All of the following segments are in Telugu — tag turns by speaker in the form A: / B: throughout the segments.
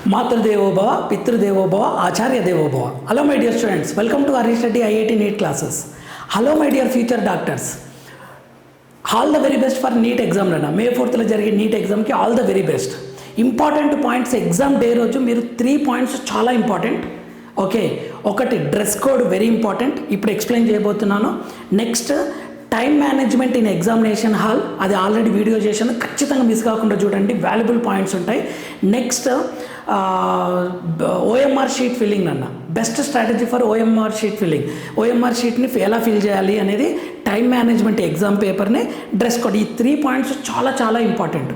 A: మాతృదేవోభవ, పితృదేవోభవ, ఆచార్య దేవోభవ. Hello my dear students, welcome to Harish Reddy IIT NEET classes. Hello my dear future doctors, all the very best for NEET exam అన్న. May 4th జరిగే నీట్ ఎగ్జామ్కి all the very best. Important points exam day రోజు మీరు 3 పాయింట్స్ చాలా ఇంపార్టెంట్. ఓకే, ఒకటి డ్రెస్ కోడ్ వెరీ ఇంపార్టెంట్, ఇప్పుడు ఎక్స్ప్లెయిన్ చేయబోతున్నాను. Next time management in examination hall, అది ఆల్రెడీ వీడియో చేశాను, ఖచ్చితంగా మిస్ కాకుండా చూడండి, వాల్యుబుల్ పాయింట్స్ ఉంటాయి. నెక్స్ట్ ఓఎంఆర్ షీట్ ఫిల్లింగ్ అన్న, best strategy for OMR sheet filling. OMR షీట్ని ఎలా ఫిల్ చేయాలి అనేది, టైం మేనేజ్మెంట్ ఎగ్జామ్ పేపర్ని, డ్రెస్ కోడ్, ఈ 3 పాయింట్స్ చాలా చాలా ఇంపార్టెంట్.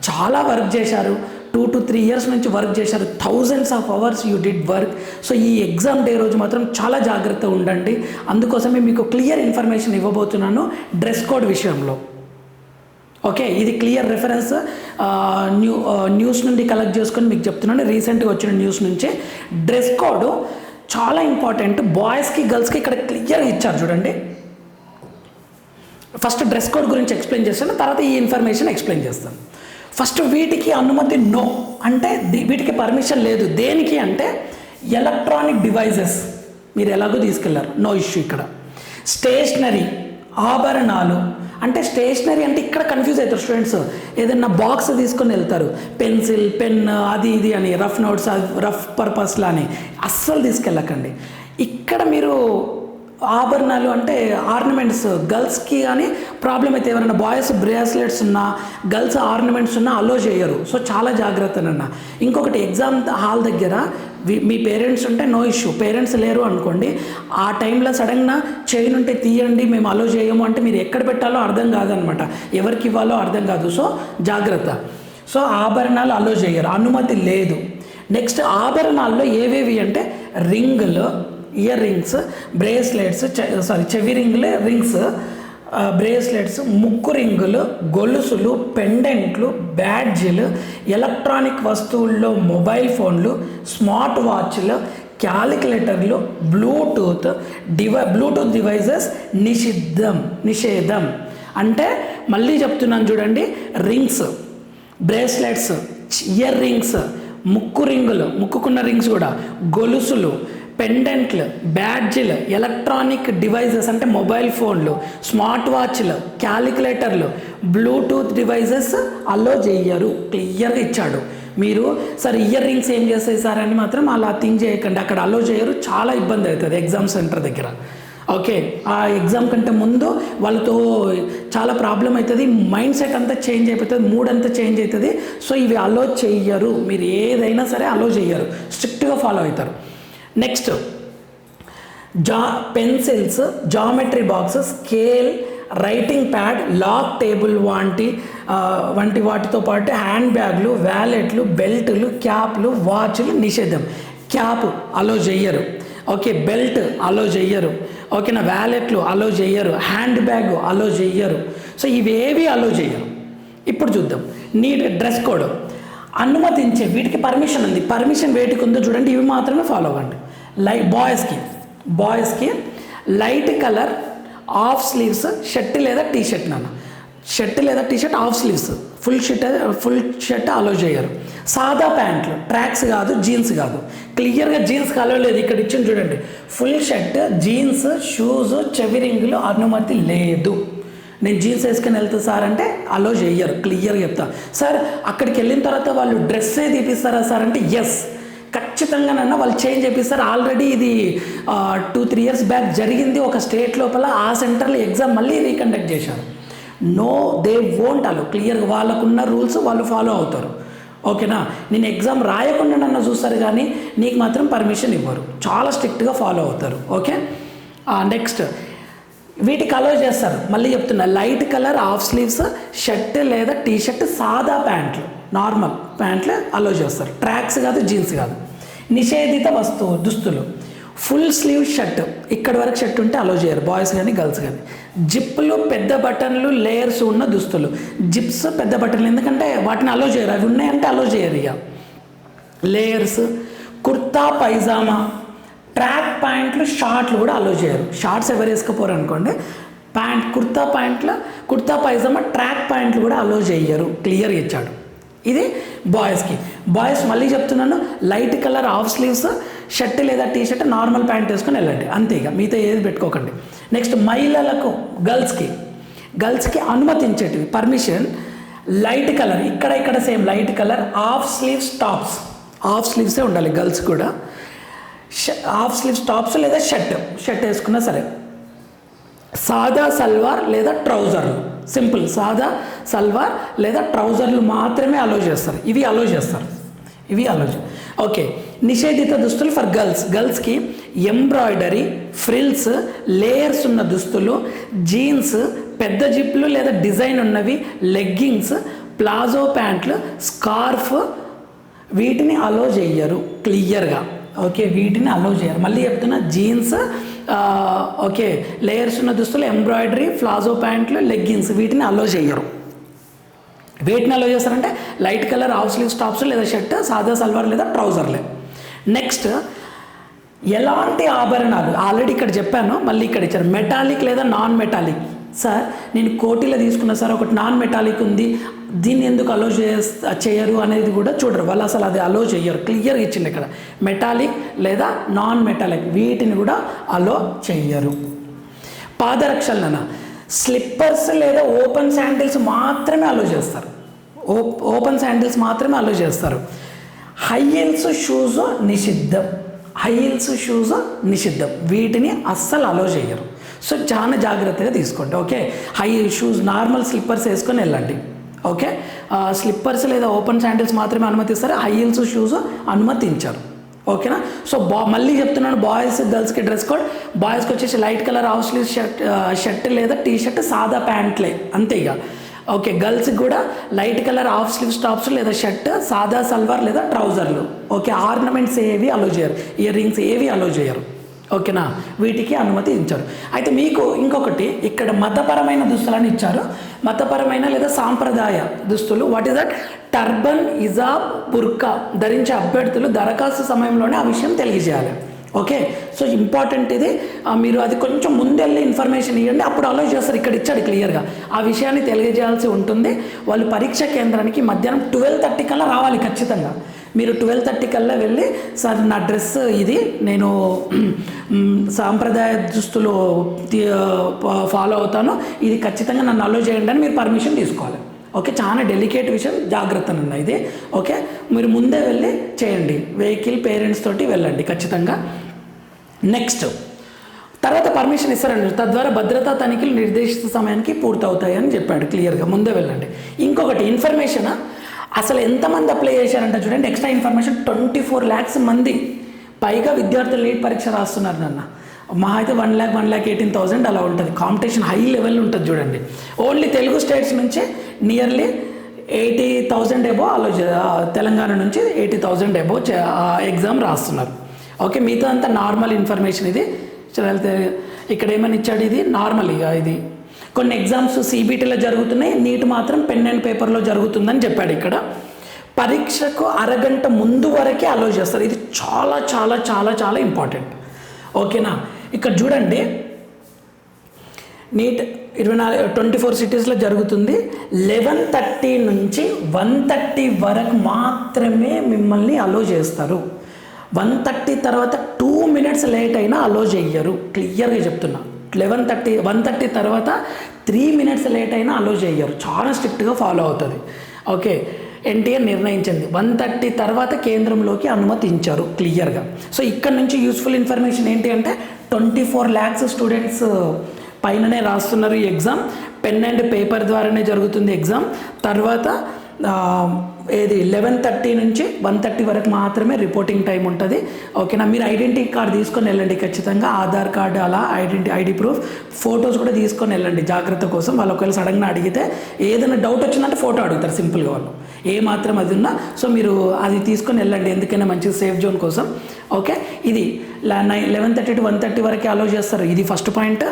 A: చాలా వర్క్ చేశారు, 2 to 3 years నుంచి వర్క్ చేశారు, thousands of hours you did work. So ఈ ఎగ్జామ్ డే రోజు మాత్రం చాలా జాగ్రత్తగా ఉండండి. అందుకోసమే మీకు క్లియర్ ఇన్ఫర్మేషన్ ఇవ్వబోతున్నాను డ్రెస్ కోడ్ విషయంలో. ఓకే, ఇది క్లియర్ రెఫరెన్స్ న్యూస్ నుండి కలెక్ట్ చేసుకొని మీకు చెప్తున్నాను, రీసెంట్గా వచ్చిన న్యూస్ నుంచే. డ్రెస్ కోడ్ చాలా ఇంపార్టెంట్, బాయ్స్కి గర్ల్స్కి ఇక్కడ క్లియర్గా ఇచ్చారు చూడండి. ఫస్ట్ డ్రెస్ కోడ్ గురించి ఎక్స్ప్లెయిన్ చేస్తాను, తర్వాత ఈ ఇన్ఫర్మేషన్ ఎక్స్ప్లెయిన్ చేస్తాను. ఫస్ట్ వీటికి అనుమతి నో, అంటే వీటికి పర్మిషన్ లేదు. దేనికి అంటే ఎలక్ట్రానిక్ డివైజెస్ మీరు ఎలాగో తీసుకెళ్లారు, నో ఇష్యూ. ఇక్కడ స్టేషనరీ, ఆభరణాలు, అంటే స్టేషనరీ అంటే ఇక్కడ కన్ఫ్యూజ్ అవుతారు స్టూడెంట్స్. ఏదైనా బాక్స్ తీసుకొని వెళ్తారు, పెన్సిల్, పెన్, అది ఇది అని, రఫ్ నోట్స్, రఫ్ పర్పస్లా అని అస్సలు తీసుకెళ్ళకండి. ఇక్కడ మీరు ఆభరణాలు అంటే ఆర్నమెంట్స్, గర్ల్స్కి కానీ ప్రాబ్లం అయితే, ఎవరైనా బాయ్స్ బ్రేస్లెట్స్ ఉన్నా, గర్ల్స్ ఆర్నమెంట్స్ ఉన్నా అలో చేయరు. సో చాలా జాగ్రత్తనన్న. ఇంకొకటి, ఎగ్జామ్ హాల్ దగ్గర మీ పేరెంట్స్ ఉంటే నో ఇష్యూ, పేరెంట్స్ లేరు అనుకోండి, ఆ టైంలో సడన్గా చైన్ ఉంటే తీయండి, మేము అలో చేయము అంటే మీరు ఎక్కడ పెట్టాలో అర్థం కాదనమాట, ఎవరికి ఇవ్వాలో అర్థం కాదు. సో జాగ్రత్త. సో ఆభరణాలు అలో చేయరు, అనుమతి లేదు. నెక్స్ట్ ఆభరణాల్లో ఏవేవి అంటే రింగులు, ఇయర్ రింగ్స్, బ్రేస్లెట్స్, చెవి రింగులు, రింగ్స్, బ్రేస్లెట్స్, ముక్కు రింగులు, గొలుసులు, పెండెంట్లు, బ్యాడ్జీలు, ఎలక్ట్రానిక్ వస్తువుల్లో మొబైల్ ఫోన్లు, స్మార్ట్ వాచ్లు, క్యాలిక్యులేటర్లు, బ్లూటూత్ డివైజెస్ నిషేధం. అంటే మళ్ళీ చెప్తున్నాను చూడండి, రింగ్స్, బ్రేస్లెట్స్, ఇయర్ రింగ్స్, ముక్కు రింగులు, ముక్కుకున్న రింగ్స్ కూడా, గొలుసులు, పెండెంట్లు, బ్యాడ్జీలు, ఎలక్ట్రానిక్ డివైజెస్ అంటే మొబైల్ ఫోన్లు, స్మార్ట్ వాచ్లు, క్యాలిక్యులేటర్లు, బ్లూటూత్ డివైజెస్ అలో చేయరు, క్లియర్గా ఇచ్చాడు. మీరు సార్ ఇయర్ రింగ్స్ ఏం చేస్తాయి సార్ అని మాత్రం అలా థింక్ చేయకండి, అక్కడ అలో చేయరు, చాలా ఇబ్బంది అవుతుంది ఎగ్జామ్ సెంటర్ దగ్గర. ఓకే, ఆ ఎగ్జామ్ కంటే ముందు వాళ్ళతో చాలా ప్రాబ్లం అవుతుంది, మైండ్ సెట్ అంతా చేంజ్ అయిపోతుంది, మూడ్ అంతా చేంజ్ అవుతుంది. సో ఇవి అలో చెయ్యరు, మీరు ఏదైనా సరే అలో చేయరు, స్ట్రిక్ట్గా ఫాలో అవుతారు. Next pencils, geometry boxes, scale, writing pad, lock table వంటి వాటితో పాటు హ్యాండ్ బ్యాగ్లు, వ్యాలెట్లు, బెల్ట్లు, క్యాప్లు, వాచ్లు నిషేధం. క్యాప్ అలో చెయ్యరు, ఓకే, బెల్ట్ అలో చెయ్యరు, ఓకేనా, వ్యాలెట్లు అలో చెయ్యరు, హ్యాండ్ బ్యాగ్ అలో చెయ్యరు. సో ఇవేవి అలో చెయ్యరు. ఇప్పుడు చూద్దాం నీట్ డ్రెస్ కోడ్. అనుమతించే వీటికి పర్మిషన్ ఉంది, పర్మిషన్ వేటికి ఉందో చూడండి, ఇవి మాత్రమే ఫాలో అవ్వండి. బాయ్స్కి light colour half sleeves shirt లేదా టీ షర్ట్, నాన్న షర్ట్ లేదా T shirt half sleeves, full shirt allow చేయరు. సాదా ప్యాంట్లు, ట్రాక్స్ కాదు, జీన్స్ కాదు, క్లియర్గా జీన్స్ అలో లేదు, ఇక్కడ ఇచ్చింది చూడండి, ఫుల్ షర్ట్, జీన్స్, షూస్, చెవి రింగులు అనుమతి లేదు. నేను జీన్స్ వేసుకొని వెళ్తా సార్ అంటే అలో చేయరు, క్లియర్గా చెప్తా. సార్ అక్కడికి వెళ్ళిన తర్వాత వాళ్ళు డ్రెస్సే తీపిస్తారా సార్ అంటే ఎస్, ఖచ్చితంగానన్నా వాళ్ళు చేంజ్ చేపిస్తారు. ఆల్రెడీ ఇది 2-3 years బ్యాక్ జరిగింది ఒక స్టేట్ లోపల, ఆ సెంటర్లో ఎగ్జామ్ మళ్ళీ రీకండక్ట్ చేశారు. నో, దే వోంట్ అలో, క్లియర్గా వాళ్ళకున్న రూల్స్ వాళ్ళు ఫాలో అవుతారు. ఓకేనా, నేను ఎగ్జామ్ రాయకుండా నన్ను చూస్తారు కానీ నీకు మాత్రం పర్మిషన్ ఇవ్వరు, చాలా స్ట్రిక్ట్గా ఫాలో అవుతారు. ఓకే, నెక్స్ట్ వీటికి అలో చేస్తారు, మళ్ళీ చెప్తున్నా, light colour half sleeves shirt లేదా టీ షర్ట్, సాదా ప్యాంట్లు, నార్మల్ ప్యాంట్లు అలో చేస్తారు, ట్రాక్స్ కాదు, జీన్స్ కాదు. నిషేధిత దుస్తులు, ఫుల్ స్లీవ్ షర్ట్, ఇక్కడి వరకు షర్ట్ ఉంటే అలో చేయరు, బాయ్స్ కానీ గర్ల్స్ కానీ. జిప్పులు, పెద్ద బటన్లు, లేయర్స్ ఉన్న దుస్తులు, జిప్స్, పెద్ద బటన్లు, ఎందుకంటే వాటిని అలో చేయరు, అవి ఉన్నాయంటే అలో చేయరు. ఇక లేయర్స్, కుర్తా పైజామా, ట్రాక్ ప్యాంట్లు, షార్ట్లు కూడా అలో చేయరు. షార్ట్స్ ఎవరు వేసుకపోరు అనుకోండి, కుర్తా పైజామా, ట్రాక్ ప్యాంట్లు కూడా అలో చేయరు, క్లియర్గా ఇచ్చాడు. ఇది బాయ్స్ మళ్ళీ చెప్తున్నాను, light colour half sleeves, shirt లేదా టీ షర్ట్, నార్మల్ ప్యాంట్ వేసుకొని వెళ్ళండి, అంతే. ఇక మిగతా ఏది పెట్టుకోకండి. నెక్స్ట్ మహిళలకు గర్ల్స్కి అనుమతించేటివి పర్మిషన్, లైట్ కలర్, ఇక్కడ సేమ్ లైట్ కలర్ హాఫ్ స్లీవ్సే ఉండాలి గర్ల్స్ కూడా. హాఫ్ స్లీవ్స్ టాప్స్ లేదా షర్ట్ వేసుకున్నా సరే. సాదా సల్వార్ లేదా ట్రౌజర్లు, సింపుల్ సాదా సల్వార్ లేదా ట్రౌజర్లు మాత్రమే అలో చేస్తారు. ఇవి అలో ఓకే. నిషేధిత దుస్తులు ఫర్ గర్ల్స్కి ఎంబ్రాయిడరీ, ఫ్రిల్స్, లేయర్స్ ఉన్న దుస్తులు, జీన్స్, పెద్ద జిప్లు లేదా డిజైన్ ఉన్నవి, లెగ్గింగ్స్, ప్లాజో ప్యాంట్లు, స్కార్ఫ్, వీటిని అలో చేయరు క్లియర్గా. ఓకే, వీటిని అలో చేయరు. మళ్ళీ చెప్తున్నా, జీన్స్, ఓకే, లేయర్స్ ఉన్న దుస్తులు, ఎంబ్రాయిడరీ, ప్లాజో ప్యాంట్లు, లెగ్గింగ్స్, వీటిని అలో చేయరు. వేటిని అలో చేస్తారంటే light colour half sleeves tops లేదా షర్ట్, సాదా సల్వార్ లేదా ట్రౌజర్లే. నెక్స్ట్ ఎలాంటి ఆభరణాలు, ఆల్రెడీ ఇక్కడ చెప్పాను, మళ్ళీ ఇక్కడ ఇచ్చారు. మెటాలిక్ లేదా నాన్ మెటాలిక్. సార్ నేను కోటిలో తీసుకున్నా సార్, ఒకటి నాన్ మెటాలిక్ ఉంది, దీన్ని ఎందుకు అలో చేయరు అనేది కూడా చూడరు వాళ్ళు, అసలు అది అలో చేయరు. క్లియర్గా ఇచ్చింది ఇక్కడ, మెటాలిక్ లేదా నాన్ మెటాలిక్, వీటిని కూడా అలో చెయ్యరు. పాదరక్షలన స్లిప్పర్స్ లేదా ఓపెన్ శాండిల్స్ మాత్రమే అలో చేస్తారు. హై హీల్స్ షూస్ నిషిద్ధం, వీటిని అస్సలు అలో చేయరు. సో చాలా జాగ్రత్తగా తీసుకోండి. Okay, high shoes, normal slippers వేసుకొని వెళ్ళండి. ఓకే, స్లిప్పర్స్ లేదా ఓపెన్ శాండిల్స్ మాత్రమే అనుమతిస్తారు, హై హీల్స్ షూస్ అనుమతించారు. ఓకేనా. సో మళ్ళీ చెప్తున్నాను, బాయ్స్ గర్ల్స్కి డ్రెస్ కోడ్. బాయ్స్కి వచ్చేసి light colour half sleeve shirt లేదా టీ షర్ట్, సాదా ప్యాంట్లే, అంతే ఇక. ఓకే, గర్ల్స్కి కూడా light colour half sleeves tops లేదా షర్ట్, సాదా సల్వార్ లేదా ట్రౌజర్లు. ఓకే, ఆర్నమెంట్స్ ఏవి అలో చేయరు, ఇయర్ రింగ్స్ ఏవి అలో చేయరు. ఓకేనా, వీటికి అనుమతి ఇచ్చారు. అయితే మీకు ఇంకొకటి ఇక్కడ మతపరమైన దుస్తులని ఇచ్చారు. మతపరమైన లేదా సాంప్రదాయ దుస్తులు, వాట్ ఈస్ దట్? టర్బన్, హిజాబ్, బుర్కా ధరించే అభ్యర్థులు దరఖాస్తు సమయంలోనే ఆ విషయం తెలియజేయాలి. ఓకే, సో ఇంపార్టెంట్ ఇది. మీరు అది కొంచెం ముందెళ్ళి ఇన్ఫర్మేషన్ ఇవ్వండి, అప్పుడు అలో చేస్తారు. ఇక్కడ ఇచ్చాడు క్లియర్గా, ఆ విషయాన్ని తెలియజేయాల్సి ఉంటుంది. వాళ్ళు పరీక్ష కేంద్రానికి మధ్యాహ్నం 12:30 కల్లా రావాలి ఖచ్చితంగా. మీరు 12:30 కల్లా వెళ్ళి, సార్ నా డ్రెస్ ఇది, నేను సాంప్రదాయ దుస్తులు ఫాలో అవుతాను, ఇది ఖచ్చితంగా నన్ను అలో చేయండి అని మీరు పర్మిషన్ తీసుకోవాలి. ఓకే, చాలా డెలికేట్ విషయం, జాగ్రత్తగా ఉంది ఇది. ఓకే, మీరు ముందే వెళ్ళి చేయండి, వెహికల్ పేరెంట్స్ తోటి వెళ్ళండి ఖచ్చితంగా. నెక్స్ట్ తర్వాత పర్మిషన్ ఇస్తారండి, తద్వారా భద్రతా తనిఖీలు నిర్దేశిత సమయానికి పూర్తవుతాయి అని చెప్పాడు క్లియర్గా, ముందే వెళ్ళండి. ఇంకొకటి ఇన్ఫర్మేషన్, అసలు ఎంతమంది అప్లై చేశారంటే చూడండి, ఎక్స్ట్రా ఇన్ఫర్మేషన్ 24 lakhs మంది పైగా విద్యార్థులు నీట్ పరీక్ష రాస్తున్నారు నాన్న. మా అయితే 1,18,000 అలా ఉంటుంది. కాంపిటీషన్ హై లెవెల్ ఉంటుంది చూడండి. ఓన్లీ తెలుగు స్టేట్స్ నుంచి నియర్లీ 80,000 ఎబో తెలంగాణ నుంచి 80,000 ఎబో ఎగ్జామ్ రాస్తున్నారు. ఓకే, మిగతా అంతా నార్మల్ ఇన్ఫర్మేషన్ ఇది. ఇక్కడ ఏమని ఇచ్చాడు, ఇది నార్మల్. ఇక ఇది కొన్ని ఎగ్జామ్స్ CBTలో జరుగుతున్నాయి, నీట్ మాత్రం పెన్ అండ్ పేపర్లో జరుగుతుందని చెప్పాడు. ఇక్కడ పరీక్షకు అరగంట ముందు వరకే అలో చేస్తారు. ఇది చాలా చాలా చాలా చాలా ఇంపార్టెంట్. ఓకేనా, ఇక్కడ చూడండి, నీట్ 24 సిటీస్లో జరుగుతుంది. 11:30 నుంచి 1:30 వరకు మాత్రమే మిమ్మల్ని అలో చేస్తారు. 1:30 తర్వాత 2 minutes లేట్ అయినా అలో చెయ్యరు, క్లియర్గా చెప్తున్నా. 1:30 తర్వాత 3 minutes లేట్ అయినా అలో చెయ్యరు, చాలా స్ట్రిక్ట్గా ఫాలో అవుతుంది. ఓకే, ఎన్టీఆర్ నిర్ణయించింది 1:30 తర్వాత కేంద్రంలోకి అనుమతించారు క్లియర్గా. సో ఇక్కడ నుంచి యూస్ఫుల్ ఇన్ఫర్మేషన్ ఏంటి అంటే 24 lakhs స్టూడెంట్స్ పైననే రాస్తున్నారు ఈ ఎగ్జామ్. పెన్ అండ్ పేపర్ ద్వారానే జరుగుతుంది ఎగ్జామ్. తర్వాత ఏది 11:30 నుంచి 1:30 వరకు మాత్రమే రిపోర్టింగ్ టైం ఉంటుంది. ఓకేనా, మీరు ఐడెంటిటీ కార్డ్ తీసుకొని వెళ్ళండి ఖచ్చితంగా, ఆధార్ కార్డు అలా ఐడి ప్రూఫ్, ఫొటోస్ కూడా తీసుకొని వెళ్ళండి జాగ్రత్త కోసం. వాళ్ళు ఒకవేళ సడన్గా అడిగితే ఏదైనా డౌట్ వచ్చిందంటే ఫోటో అడుగుతారు సింపుల్గా వాళ్ళు, ఏ మాత్రం అది ఉన్నా. సో మీరు అది తీసుకొని వెళ్ళండి, ఎందుకైనా మంచి సేఫ్ జోన్ కోసం. ఓకే, ఇది 11:30 to 1:30 వరకే అలో చేస్తారు. ఇది ఫస్ట్ పాయింట్.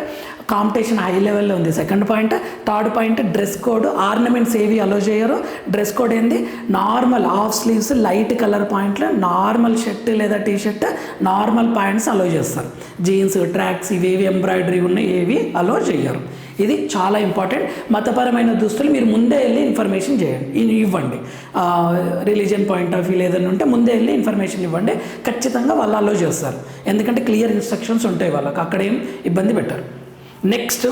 A: కాంపిటీషన్ హై లెవెల్లో ఉంది, second point. Third point, dress code, ornaments ఏవి అలో చేయరు. డ్రెస్ కోడ్ ఏంది, normal half sleeves, light colour పాయింట్లు, నార్మల్ షర్ట్ లేదా టీ షర్ట్, నార్మల్ ప్యాంట్స్ అలో చేస్తారు. జీన్స్, ట్రాక్స్ ఇవేవి ఎంబ్రాయిడరీ ఉన్నాయి ఏవి అలో చేయరు. ఇది చాలా ఇంపార్టెంట్. మతపరమైన దుస్తులు మీరు ముందే వెళ్ళి ఇన్ఫర్మేషన్ చేయండి, ఇవ్వండి. రిలీజియన్ పాయింట్ ఆఫ్ వ్యూ ఏదైనా ఉంటే ముందే వెళ్ళి ఇన్ఫర్మేషన్ ఇవ్వండి, ఖచ్చితంగా వాళ్ళు అలో చేస్తారు. ఎందుకంటే క్లియర్ ఇన్స్ట్రక్షన్స్ ఉంటాయి వాళ్ళకి, అక్కడ ఏం ఇబ్బంది పెట్టారు. నెక్స్ట్,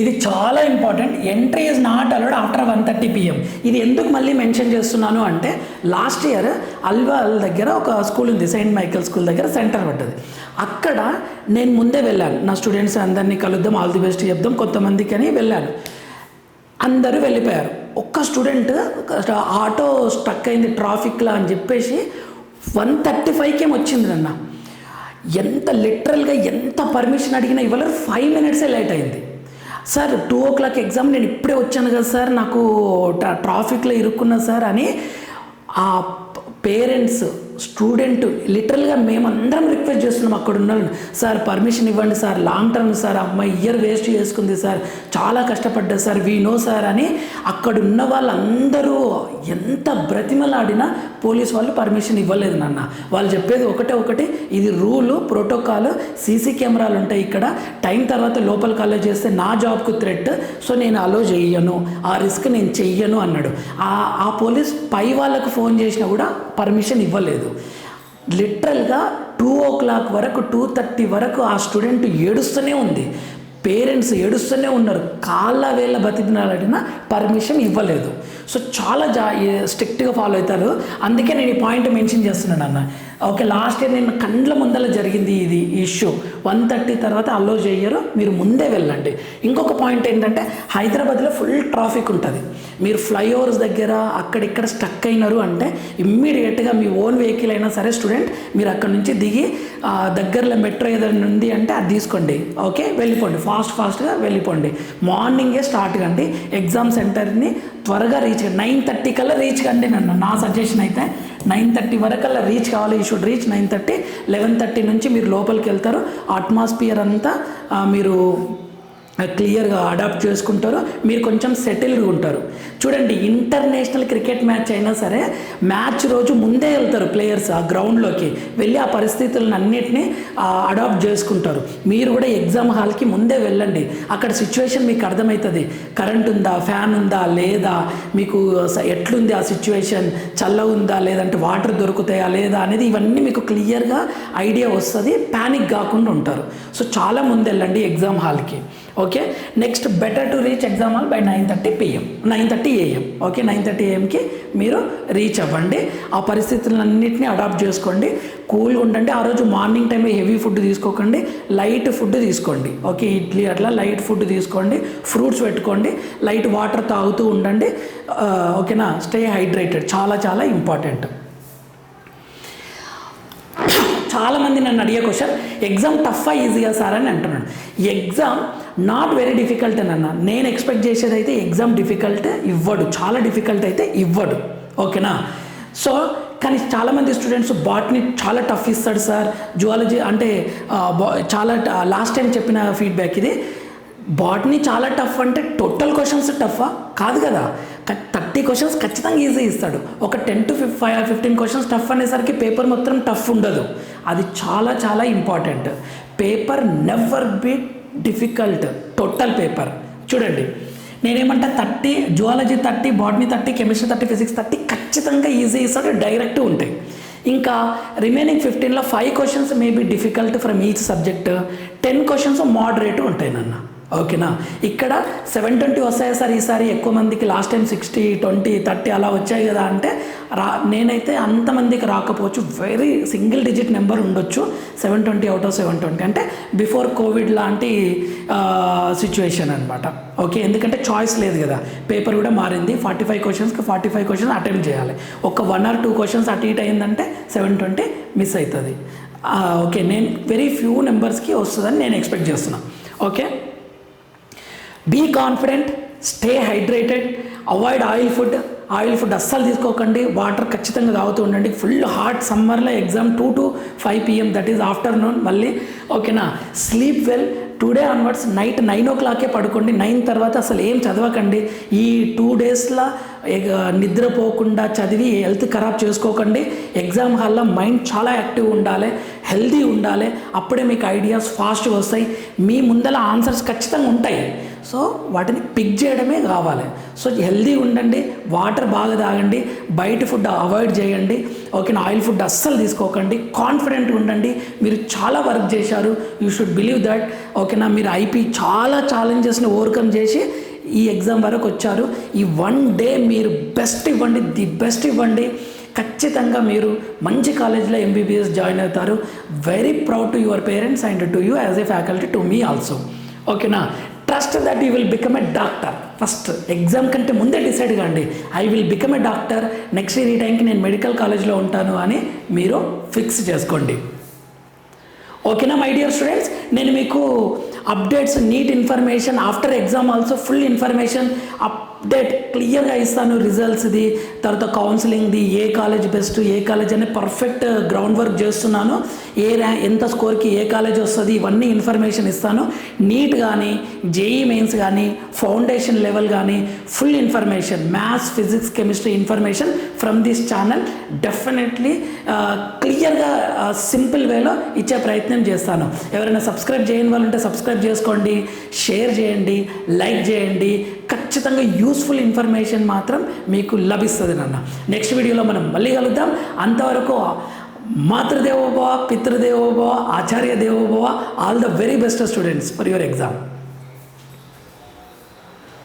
A: ఇది చాలా important. Entry is not allowed after 1:30 PM. ఇది ఎందుకు మళ్ళీ మెన్షన్ చేస్తున్నాను అంటే, లాస్ట్ ఇయర్ అల్వాల్ దగ్గర ఒక స్కూల్ ఉంది, సెయింట్ మైకల్ స్కూల్ దగ్గర సెంటర్ పడ్డది. అక్కడ నేను ముందే వెళ్ళాను, నా స్టూడెంట్స్ అందరినీ కలుద్దాం, ఆల్ ది బెస్ట్ చెప్దాం కొంతమందికి అని వెళ్ళాను. అందరూ వెళ్ళిపోయారు. ఒక్క స్టూడెంట్ ఆటో స్టక్ అయింది ట్రాఫిక్లో అని చెప్పేసి 1:35కి వచ్చింది నన్న. ఎంత లిటరల్గా ఎంత పర్మిషన్ అడిగినా ఇవ్వలేరు. 5 minutes లేట్ అయింది. సార్ 2 o'clock ఎగ్జామ్, నేను ఇప్పుడే వచ్చాను కదా సార్, నాకు ట్రాఫిక్లో ఇరుక్కున్నా సార్ అని ఆ పేరెంట్స్ స్టూడెంట్ లిటరల్గా మేమందరం రిక్వెస్ట్ చేస్తున్నాం అక్కడ ఉన్నాను, సార్ పర్మిషన్ ఇవ్వండి సార్, లాంగ్ టర్మ్ సార్, అమ్మాయి ఇయర్ వేస్ట్ చేసుకుంది సార్, చాలా కష్టపడ్డది సార్, వీ నో సార్ అని అక్కడ ఉన్న వాళ్ళందరూ ఎంత బ్రతిమలాడినా పోలీస్ వాళ్ళు పర్మిషన్ ఇవ్వలేదు నాన్న. వాళ్ళు చెప్పేది ఒకటి, ఇది రూలు, ప్రోటోకాల్, సీసీ కెమెరాలు ఉంటాయి ఇక్కడ, టైం తర్వాత లోపల కాలేజ్ చేస్తే నా జాబ్కు థ్రెట్, సో నేను అలో చెయ్యను, ఆ రిస్క్ నేను చెయ్యను అన్నాడు. ఆ పోలీస్ పై వాళ్ళకు ఫోన్ చేసినా కూడా పర్మిషన్ ఇవ్వలేదు. లిటరల్గా 2 o'clock వరకు 2:30 వరకు ఆ స్టూడెంట్ ఏడుస్తూనే ఉంది, పేరెంట్స్ ఏడుస్తూనే ఉన్నారు, కాళ్ళ వేళ్ళ బతికినాడినా పర్మిషన్ ఇవ్వలేదు. సో చాలా స్ట్రిక్ట్గా ఫాలో అవుతారు. అందుకే నేను ఈ పాయింట్ మెన్షన్ చేస్తున్నాను అన్న. ఓకే, లాస్ట్ ఇయర్ నేను కండ్ల ముందర జరిగింది ఇది ఇష్యూ. 1:30 తర్వాత అలో చేయరు, మీరు ముందే వెళ్ళండి. ఇంకొక పాయింట్ ఏంటంటే, హైదరాబాద్లో ఫుల్ ట్రాఫిక్ ఉంటుంది. మీరు ఫ్లైఓవర్స్ దగ్గర అక్కడిక్కడ స్టక్ అయినారు అంటే ఇమ్మీడియట్గా మీ ఓన్ వెహికల్ అయినా సరే స్టూడెంట్, మీరు అక్కడ నుంచి దిగి దగ్గరలో మెట్రో ఏదైనా ఉంది అంటే అది తీసుకోండి. ఓకే, వెళ్ళిపోండి, ఫాస్ట్గా వెళ్ళిపోండి. మార్నింగే స్టార్ట్ కండి, ఎగ్జామ్ సెంటర్ని త్వరగా రీచ్ 9:30 కల్లా రీచ్ కండి నన్ను. నా సజెషన్ అయితే 9:30 వరకల్లా రీచ్ కావాలి. You should reach 9:30. 11:30 నుంచి మీరు లోపలికి వెళ్తారు. అట్మాస్ఫియర్ అంతా మీరు క్లియర్గా అడాప్ట్ చేసుకుంటారు, మీరు కొంచెం సెటిల్డ్గా ఉంటారు. చూడండి, ఇంటర్నేషనల్ క్రికెట్ మ్యాచ్ అయినా సరే మ్యాచ్ రోజు ముందే వెళ్తారు ప్లేయర్స్ ఆ గ్రౌండ్లోకి వెళ్ళి ఆ పరిస్థితులను అన్నిటినీ అడాప్ట్ చేసుకుంటారు. మీరు కూడా ఎగ్జామ్ హాల్కి ముందే వెళ్ళండి, అక్కడ సిచ్యువేషన్ మీకు అర్థమవుతుంది. కరెంట్ ఉందా, ఫ్యాన్ ఉందా లేదా, మీకు ఎట్లుంది ఆ సిచ్యువేషన్, చల్ల ఉందా లేదంటే వాటర్ దొరుకుతాయా లేదా అనేది ఇవన్నీ మీకు క్లియర్గా ఐడియా వస్తుంది, ప్యానిక్ కాకుండా ఉంటారు. సో చాలా ముందు వెళ్ళండి ఎగ్జామ్ హాల్కి. Okay, next, better to reach exam hall by 9:30 AM. Okay, 9:30 AMకి మీరు రీచ్ అవ్వండి. ఆ పరిస్థితులన్నింటినీ అడాప్ట్ చేసుకోండి, కూల్గా ఉండండి. ఆ రోజు మార్నింగ్ టైంలో హెవీ ఫుడ్ తీసుకోకండి, లైట్ ఫుడ్ తీసుకోండి. ఓకే, ఇడ్లీ అట్లా లైట్ ఫుడ్ తీసుకోండి, ఫ్రూట్స్ పెట్టుకోండి, లైట్ వాటర్ తాగుతూ ఉండండి. ఓకేనా, స్టే హైడ్రేటెడ్, చాలా ఇంపార్టెంట్. చాలామంది నన్ను అడిగే క్వశ్చన్, ఎగ్జామ్ టఫా ఈజీగా సార్ అని అంటున్నాను. ఎగ్జామ్ నాట్ వెరీ డిఫికల్ట్ అని అన్న. నేను ఎక్స్పెక్ట్ చేసేది అయితే ఎగ్జామ్ డిఫికల్ట్ ఇవ్వడు, చాలా డిఫికల్ట్ అయితే ఇవ్వడు. ఓకేనా, సో కానీ చాలామంది స్టూడెంట్స్ బాటనీ చాలా టఫ్ ఇస్తాడు సార్, జువాలజీ అంటే చాలా లాస్ట్ టైం చెప్పిన ఫీడ్బ్యాక్ ఇది. బాటనీ చాలా టఫ్ అంటే టోటల్ క్వశ్చన్స్ టఫా కాదు కదా, 30 క్వశ్చన్స్ ఖచ్చితంగా ఈజీ ఇస్తాడు. ఒక 10 to 15 క్వశ్చన్స్ టఫ్ అనేసరికి పేపర్ మొత్తం టఫ్ ఉండదు. అది చాలా ఇంపార్టెంట్. Paper never be difficult, total paper. చూడండి, నేనేమంటే 30 జువాలజీ 30, బాటనీ 30, కెమిస్ట్రీ 30, ఫిజిక్స్ 30 ఖచ్చితంగా ఈజీ ఇస్తాడు, డైరెక్ట్ ఉంటాయి. ఇంకా రిమైనింగ్ 15లో 5 questions maybe difficult from each subject, 10 questions moderate ఉంటాయి నాన్న. ఓకేనా, ఇక్కడ 720 వస్తాయి సార్ ఈసారి, ఎక్కువ మందికి లాస్ట్ టైం 60, 20, 30 అలా వచ్చాయి కదా అంటే నేనైతే అంతమందికి రాకపోవచ్చు, వెరీ సింగిల్ డిజిట్ నెంబర్ ఉండొచ్చు. 720 అవుట్ ఆఫ్ 720 అంటే బిఫోర్ కోవిడ్ లాంటి సిచ్యువేషన్ అనమాట. ఓకే, ఎందుకంటే చాయిస్ లేదు కదా, పేపర్ కూడా మారింది. 45 క్వశ్చన్స్కి 45 క్వశ్చన్స్ అటెంప్ట్ చేయాలి. ఒక 1 or 2 క్వశ్చన్స్ అటు ఇటు అయిందంటే 720 మిస్ అవుతుంది. ఓకే, నేను వెరీ ఫ్యూ నెంబర్స్కి వస్తుందని నేను ఎక్స్పెక్ట్ చేస్తున్నాను. Okay, be confident, stay hydrated, avoid oil food అస్సలు తీసుకోకండి, వాటర్ ఖచ్చితంగా తాగుతూ ఉండండి. ఫుల్ హాట్ సమ్మర్లో exam 2 to 5 PM, that is afternoon మళ్ళీ. ఓకేనా, sleep well. Today onwards night 9 o'clock పడుకోండి, 9 తర్వాత అసలు ఏం చదవకండి. ఈ 2 daysలో నిద్రపోకుండా చదివి హెల్త్ ఖరాబ్ చేసుకోకండి. ఎగ్జామ్ హాల్లో మైండ్ చాలా యాక్టివ్ ఉండాలి, హెల్దీ ఉండాలి. అప్పుడే మీకు ఐడియాస్ ఫాస్ట్గా వస్తాయి. మీ ముందర ఆన్సర్స్ ఖచ్చితంగా ఉంటాయి. సో వాటిని పిక్ చేయడమే కావాలి. సో హెల్దీ ఉండండి, వాటర్ బాగా తాగండి, బయట ఫుడ్ అవాయిడ్ చేయండి. ఓకేనా, ఆయిల్ ఫుడ్ అస్సలు తీసుకోకండి. కాన్ఫిడెంట్ ఉండండి. మీరు చాలా వర్క్ చేశారు, యూ షుడ్ బిలీవ్ దట్. ఓకేనా, మీరు చాలా ఛాలెంజెస్ని ఓవర్కమ్ చేసి ఈ ఎగ్జామ్ వరకు వచ్చారు. ఈ 1 డే మీరు బెస్ట్ ఇవ్వండి, ది బెస్ట్ ఇవ్వండి. ఖచ్చితంగా మీరు మంచి కాలేజ్లో MBBS జాయిన్ అవుతారు. Very proud to your parents and to you as a faculty, to me also. ఓకేనా, trust that you will become a doctor. First exam కంటే ముందే డిసైడ్ కాండి, I will become a doctor, next year ఈ టైంకి నేను మెడికల్ కాలేజ్లో ఉంటాను అని మీరు ఫిక్స్ చేసుకోండి. ఓకేనా మై డియర్ స్టూడెంట్స్, నేను మీకు updates, NEET information, after exam also full information update క్లియర్గా ఇస్తాను. రిజల్ట్స్ది, తర్వాత కౌన్సిలింగ్ది, ఏ కాలేజ్ బెస్ట్, ఏ కాలేజ్ అని పర్ఫెక్ట్ గ్రౌండ్ వర్క్ చేస్తున్నాను. ఎంత స్కోర్కి ఏ కాలేజ్ వస్తుంది, ఇవన్నీ ఇన్ఫర్మేషన్ ఇస్తాను. నీట్ కానీ, JEE మెయిన్స్ కానీ, ఫౌండేషన్ లెవెల్ కానీ full information, maths, physics, chemistry information from this channel definitely క్లియర్గా సింపుల్ వేలో ఇచ్చే ప్రయత్నం చేస్తాను. ఎవరైనా సబ్స్క్రైబ్ చేయని వాళ్ళు ఉంటే సబ్స్క్రైబ్ చేసుకోండి, షేర్ చేయండి, లైక్ చేయండి. ఖచ్చితంగా యూస్ఫుల్ ఇన్ఫర్మేషన్ మాత్రం మీకు లభిస్తుంది నాన్న. నెక్స్ట్ వీడియోలో మనం మళ్ళీ కలుద్దాం. అంతవరకు మాతృదేవోభవ, పితృదేవోభవ, ఆచార్య దేవోభవ. All the very best students for your exam.